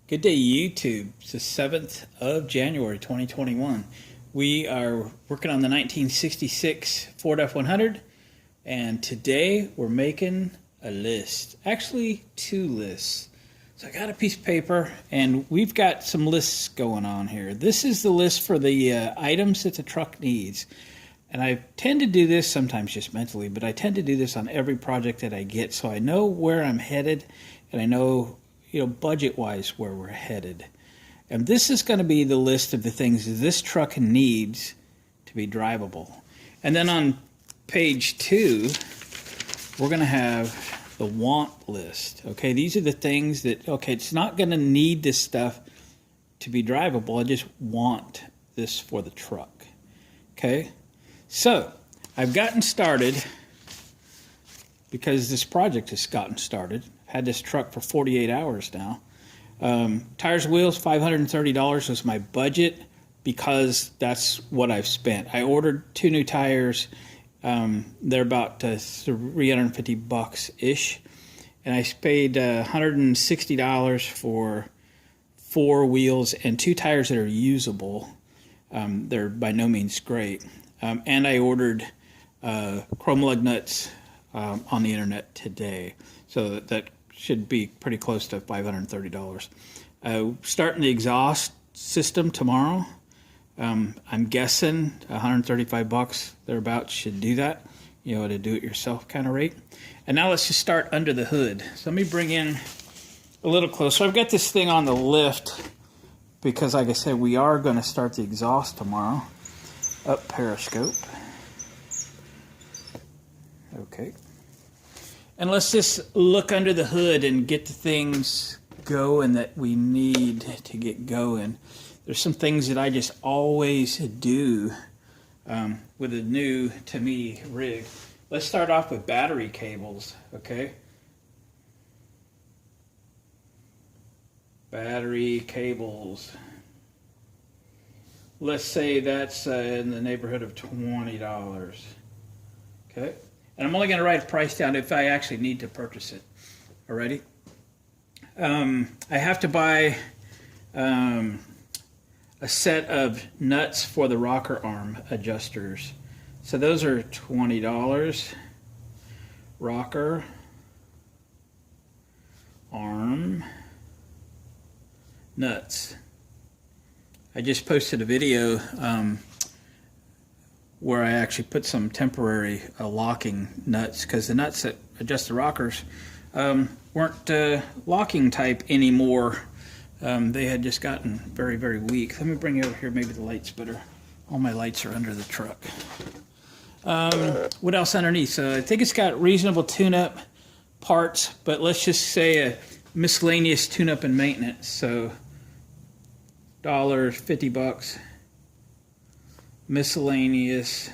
Good day, YouTube. It's the 7th of January, 2021. We are working on the 1966 Ford F100, and today we're making a list. Actually, two lists. So I got a piece of paper, and we've got some lists going on here. This is the list for the items that the truck needs. And I tend to do this sometimes just mentally, but I tend to do this on every project that I get, so I know where I'm headed, and I know budget-wise where we're headed. And this is going to be the list of the things this truck needs to be drivable. And then on page 2, we're going to have the want list. Okay, these are the things that, okay, it's not going to need this stuff to be drivable. I just want this for the truck. Okay, so I've gotten started because this project has gotten started. Had this truck for 48 hours now. Tires and wheels, $530 was my budget because that's what I've spent. I ordered 2 new tires. They're about $350-ish. And I paid $160 for 4 wheels and 2 tires that are usable. They're by no means great. And I ordered chrome lug nuts on the internet today. So that should be pretty close to $530. Starting the exhaust system tomorrow. I'm guessing $135 thereabouts should do that. At a do-it-yourself kind of rate. And now let's just start under the hood. So let me bring in a little closer. I've got this thing on the lift because, like I said, we are going to start the exhaust tomorrow. Up periscope. Okay. And let's just look under the hood and get the things going that we need to get going. There's some things that I just always do with a new, to me, rig. Let's start off with battery cables, okay? Battery cables. Let's say that's in the neighborhood of $20, okay? And I'm only going to write a price down if I actually need to purchase it. Alrighty? I have to buy a set of nuts for the rocker arm adjusters. So those are $20. Rocker arm nuts. I just posted a video where I actually put some temporary locking nuts because the nuts that adjust the rockers weren't locking type anymore. They had just gotten very, very weak. Let me bring you over here. Maybe the light's better. All my lights are under the truck. What else underneath? So I think it's got reasonable tune-up parts, but let's just say a miscellaneous tune-up and maintenance. So $50. Miscellaneous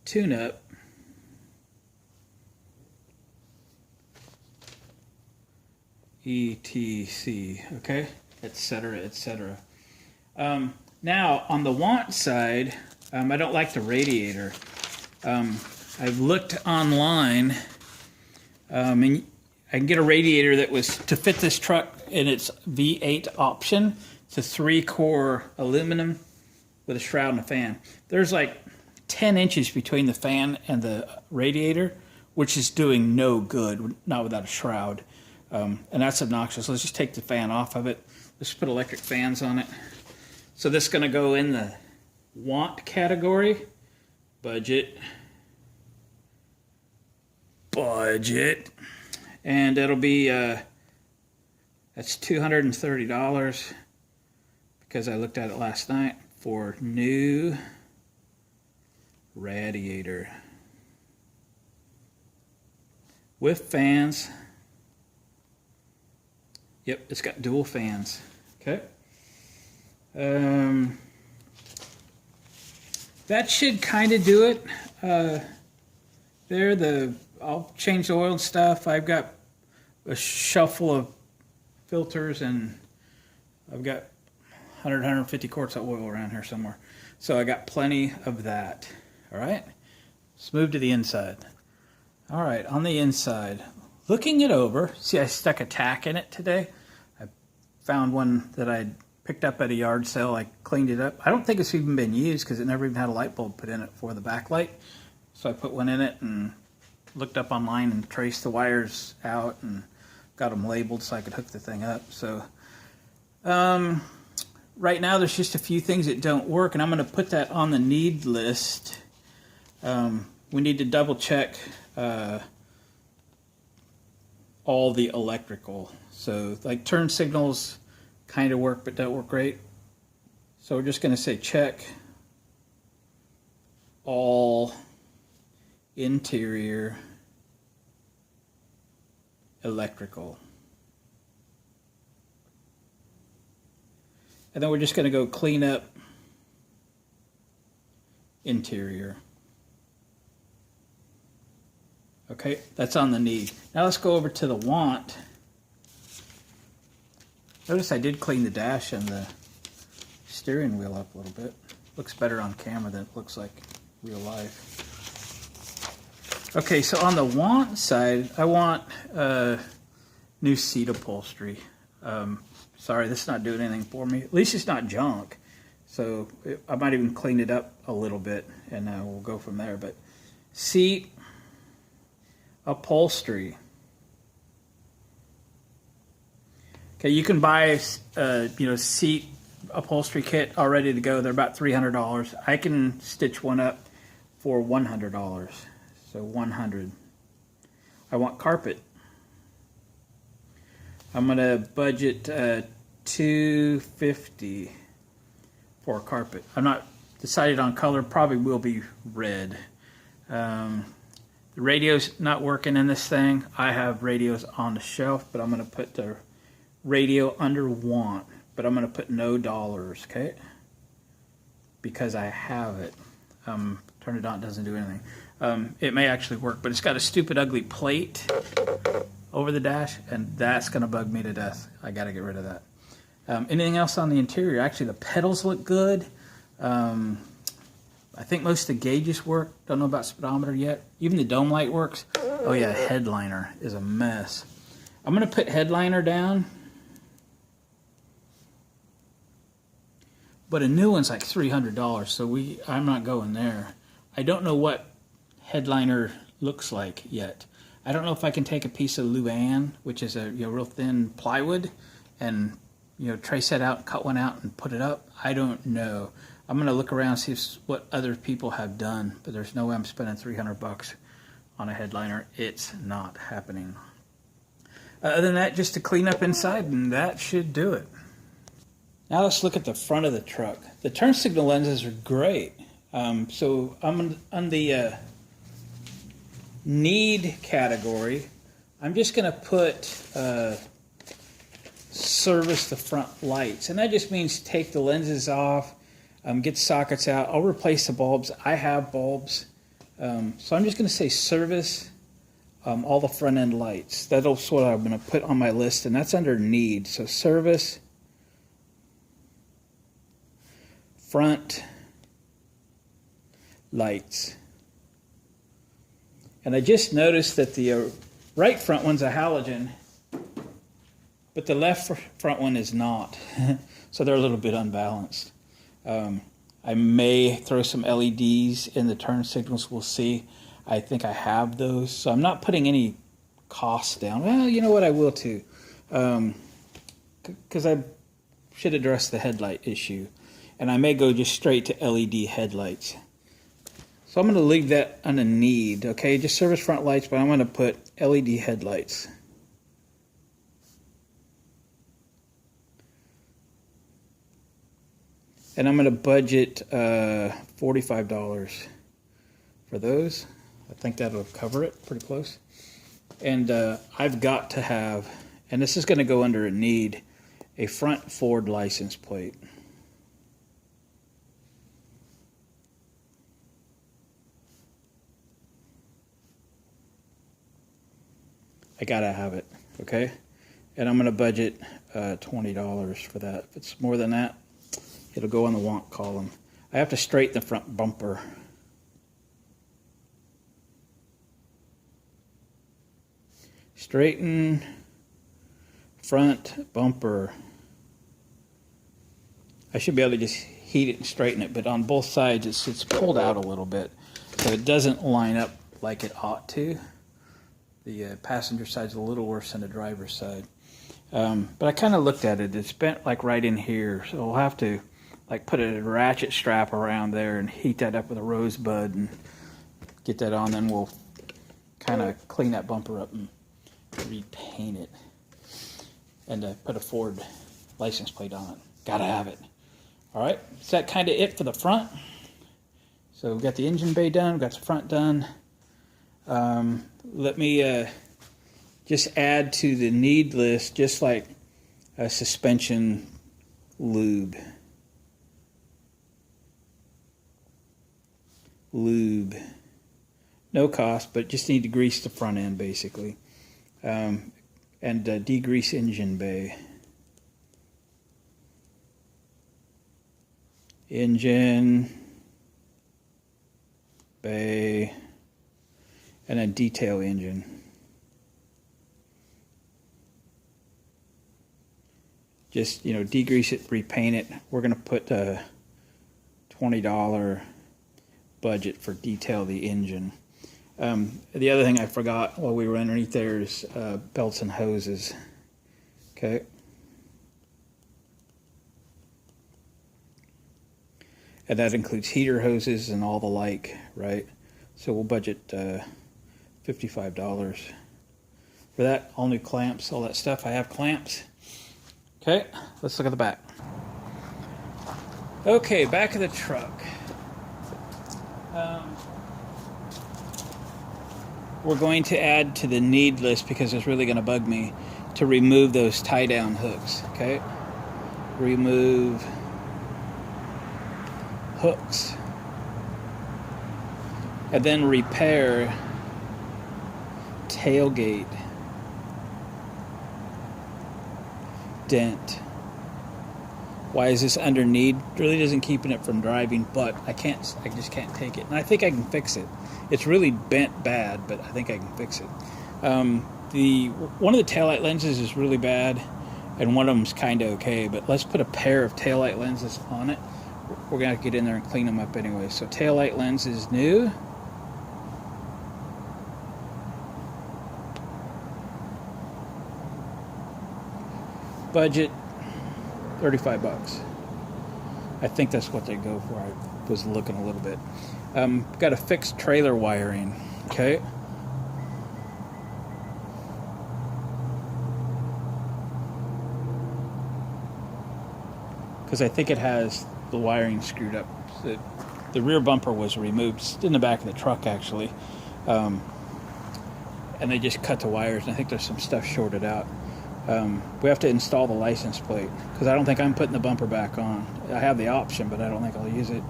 tune-up, etc. Okay, etc. etc. Now on the want side, I don't like the radiator. I've looked online, and I can get a radiator that was to fit this truck in its V8 option. It's a 3-core aluminum with a shroud and a fan. There's like 10 inches between the fan and the radiator, which is doing no good, not without a shroud. And that's obnoxious. Let's just take the fan off of it. Let's put electric fans on it. So this is going to go in the want category. Budget. And it'll be, that's $230 because I looked at it last night. For new radiator with fans. Yep, it's got dual fans. Okay. That should kind of do it. I'll change the oil and stuff. I've got a shelf full of filters, and I've got 150 quarts of oil around here somewhere. So I got plenty of that. All right, let's move to the inside. All right, on the inside, looking it over, see I stuck a tack in it today. I found one that I picked up at a yard sale. I cleaned it up. I don't think it's even been used because it never even had a light bulb put in it for the backlight. So I put one in it and looked up online and traced the wires out and got them labeled so I could hook the thing up. So right now there's just a few things that don't work, and I'm going to put that on the need list. We need to double check all the electrical. So like turn signals kind of work but don't work great. So we're just going to say check all interior electrical. And then we're just going to go clean up interior. Okay, that's on the need. Now let's go over to the want. Notice I did clean the dash and the steering wheel up a little bit. Looks better on camera than it looks like real life. Okay, so on the want side, I want new seat upholstery. Sorry, this is not doing anything for me. At least it's not junk. So I might even clean it up a little bit and we'll go from there. But seat upholstery. Okay, you can buy seat upholstery kit all ready to go. They're about $300. I can stitch one up for $100. So $100. I want carpet. I'm gonna budget $250 for carpet. I'm not decided on color. Probably will be red. The radio's not working in this thing. I have radios on the shelf, but I'm gonna put the radio under want. But I'm gonna put no dollars, okay? Because I have it. Turn it on, it doesn't do anything. It may actually work, but it's got a stupid ugly plate over the dash, and that's gonna bug me to death. I gotta get rid of that. Anything else on the interior? Actually, the pedals look good. I think most of the gauges work. Don't know about speedometer yet. Even the dome light works. Oh yeah, headliner is a mess. I'm gonna put headliner down, but a new one's like $300, so I'm not going there. I don't know what headliner looks like yet. I don't know if I can take a piece of Luan, which is a real thin plywood, and trace that out, cut one out, and put it up. I don't know. I'm gonna look around and see what other people have done, but there's no way I'm spending $300 on a headliner. It's not happening. Other than that, just to clean up inside, and that should do it. Now let's look at the front of the truck. The turn signal lenses are great. So I'm on the need category. I'm just going to put service the front lights. And that just means take the lenses off, get the sockets out. I'll replace the bulbs. I have bulbs. So I'm just going to say service all the front end lights. That's what I'm going to put on my list, and that's under need. So service front lights. And I just noticed that the right front one's a halogen, but the left front one is not. So they're a little bit unbalanced. I may throw some LEDs in the turn signals. We'll see. I think I have those. So I'm not putting any costs down. Well, you know what? I will too. Because I should address the headlight issue. And I may go just straight to LED headlights. So I'm going to leave that on a need, okay? Just service front lights, but I'm going to put LED headlights. And I'm going to budget $45 for those. I think that'll cover it pretty close. And I've got to have, and this is going to go under a need, a front Ford license plate. I gotta have it, okay? And I'm gonna budget $20 for that. If it's more than that, it'll go on the want column. I have to straighten the front bumper. Straighten front bumper. I should be able to just heat it and straighten it, but on both sides it's pulled out a little bit, so it doesn't line up like it ought to. The passenger side's a little worse than the driver's side. But I kind of looked at it. It's bent like right in here, so we'll have to like put a ratchet strap around there and heat that up with a rosebud and get that on. Then we'll kind of clean that bumper up and repaint it and put a Ford license plate on it. Gotta have it. All right, is that kind of it for the front? So we've got the engine bay done, we've got the front done. Let me just add to the need list, just like a suspension lube. No cost, but just need to grease the front end basically. And degrease engine bay. Engine bay, and then detail engine. Just, you know, degrease it, repaint it. We're going to put a $20 budget for detail the engine. The other thing I forgot while we were underneath there is belts and hoses. Okay. And that includes heater hoses and all the like, right? So we'll budget $55 for that. All new clamps, all that stuff. I have clamps. Okay, let's look at the back. Okay, back of the truck. We're going to add to the need list, because it's really going to bug me, to remove those tie-down hooks, okay? Remove hooks. And then repair tailgate dent. Why is this under need? Really doesn't keeping it from driving, but I just can't take it. And I think I can fix it. It's really bent bad, but I think I can fix it. One of the taillight lenses is really bad, and one of them's kind of okay, but let's put a pair of taillight lenses on it. We're gonna have to get in there and clean them up anyway. So taillight lens is new. Budget $35. I think that's what they go for. I was looking a little bit. Got a fixed trailer wiring. Okay. Because I think it has the wiring screwed up. The rear bumper was removed. It's in the back of the truck actually, and they just cut the wires. And I think there's some stuff shorted out. We have to install the license plate, because I don't think I'm putting the bumper back on. I have the option, but I don't think I'll use it.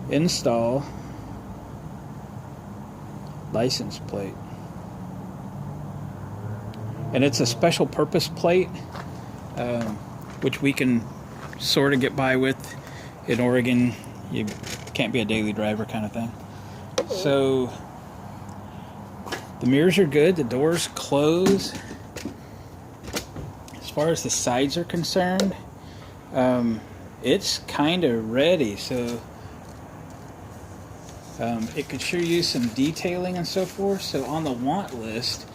Install license plate. And it's a special purpose plate, which we can sort of get by with. In Oregon, you can't be a daily driver kind of thing. So the mirrors are good, the doors close. As far as the sides are concerned, it's kind of ready, so it could sure use some detailing and so forth. So on the want list,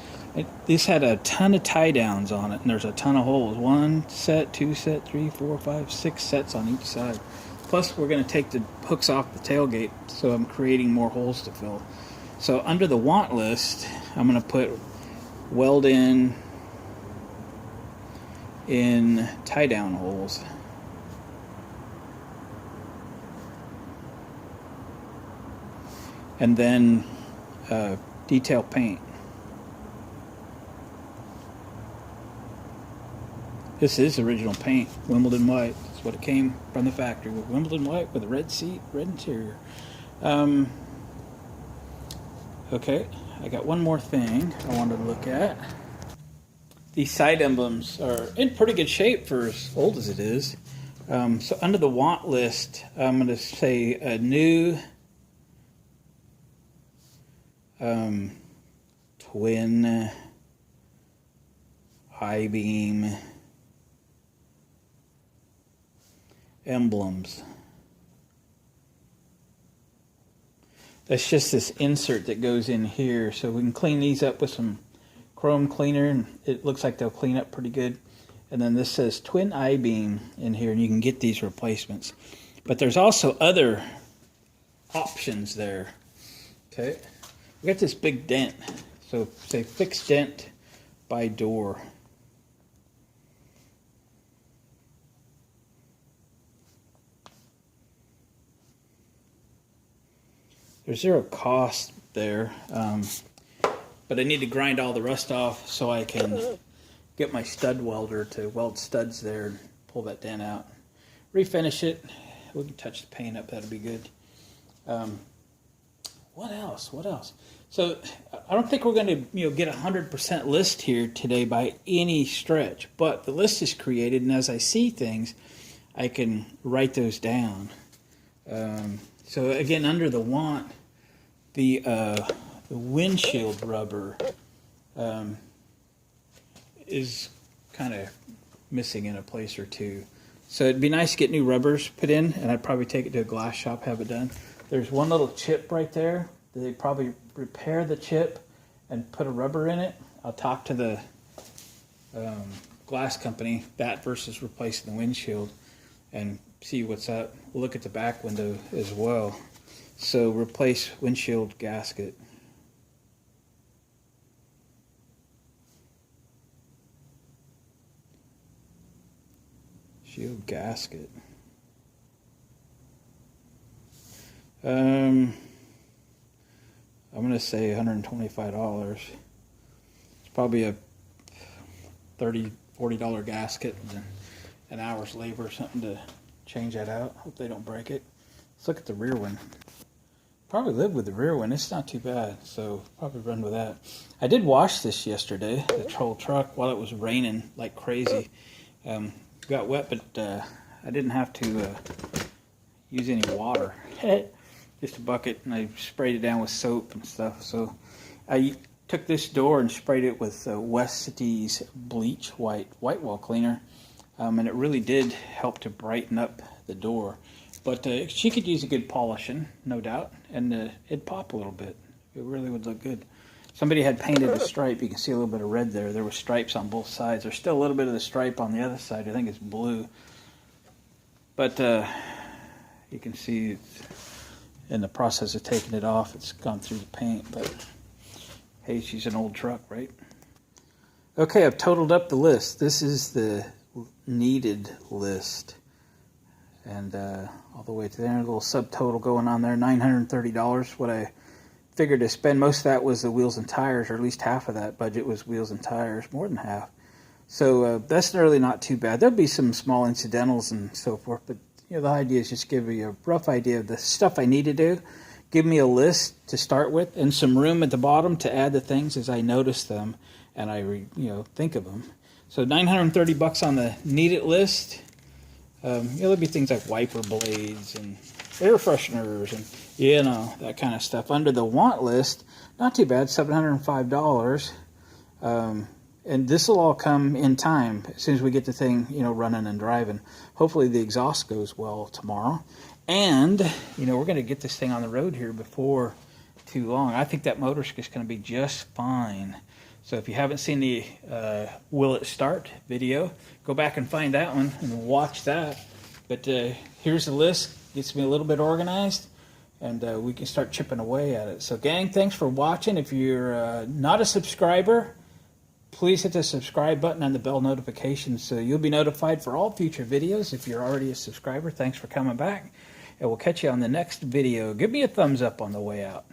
this had a ton of tie downs on it, and there's a ton of holes. 1 set, 2 set, 3, 4, 5, 6 sets on each side. Plus we're going to take the hooks off the tailgate, so I'm creating more holes to fill. So under the want list, I'm going to put weld in tie down holes. And then detail paint. This is original paint, Wimbledon white. That's what it came from the factory, with Wimbledon white with a red seat, red interior. Okay, I got one more thing I wanted to look at. These side emblems are in pretty good shape for as old as it is. So under the want list, I'm going to say a new twin I-beam emblems. That's just this insert that goes in here, so we can clean these up with some chrome cleaner, and it looks like they'll clean up pretty good. And then this says twin I-beam in here, and you can get these replacements. But there's also other options there. Okay, we got this big dent, so say fixed dent by door. There's zero cost there, but I need to grind all the rust off so I can get my stud welder to weld studs there and pull that dent out. Refinish it. We can touch the paint up. That'll be good. What else? What else? So I don't think we're going to get a 100% list here today by any stretch, but the list is created, and as I see things, I can write those down. So again, under the want, the windshield rubber is kind of missing in a place or two. So it'd be nice to get new rubbers put in, and I'd probably take it to a glass shop, have it done. There's one little chip right there. They probably repair the chip and put a rubber in it. I'll talk to the glass company, that versus replacing the windshield, and see what's up. We'll look at the back window as well. So replace windshield gasket. Shield gasket. I'm going to say $125. It's probably a $30, $40 gasket and an hour's labor or something to change that out. Hope they don't break it. Let's look at the rear one. Probably live with the rear one. It's not too bad, so probably run with that. I did wash this yesterday, the whole truck, while it was raining like crazy. Got wet, but I didn't have to use any water. Just a bucket, and I sprayed it down with soap and stuff. So I took this door and sprayed it with West City's bleach white wall cleaner, and it really did help to brighten up the door. But she could use a good polishing, no doubt, and it'd pop a little bit. It really would look good. Somebody had painted a stripe. You can see a little bit of red there. There were stripes on both sides. There's still a little bit of the stripe on the other side. I think it's blue. But you can see it's in the process of taking it off. It's gone through the paint. But hey, she's an old truck, right? Okay, I've totaled up the list. This is the needed list. And all the way to there, a little subtotal going on there, $930. What I figured to spend, most of that was the wheels and tires, or at least half of that budget was wheels and tires, more than half. So that's really not too bad. There'll be some small incidentals and so forth, but the idea is just give you a rough idea of the stuff I need to do. Give me a list to start with, and some room at the bottom to add the things as I notice them and I think of them. So $930 on the needed list. There'll be things like wiper blades and air fresheners and that kind of stuff. Under the want list, not too bad, $705. And this will all come in time as soon as we get the thing running and driving. Hopefully the exhaust goes well tomorrow, and we're going to get this thing on the road here before too long. I think that motor's just going to be just fine. So if you haven't seen the Will It Start video, go back and find that one and watch that. But here's the list. Gets me a little bit organized, and we can start chipping away at it. So gang, thanks for watching. If you're not a subscriber, please hit the subscribe button and the bell notification so you'll be notified for all future videos. If you're already a subscriber, thanks for coming back, and we'll catch you on the next video. Give me a thumbs up on the way out.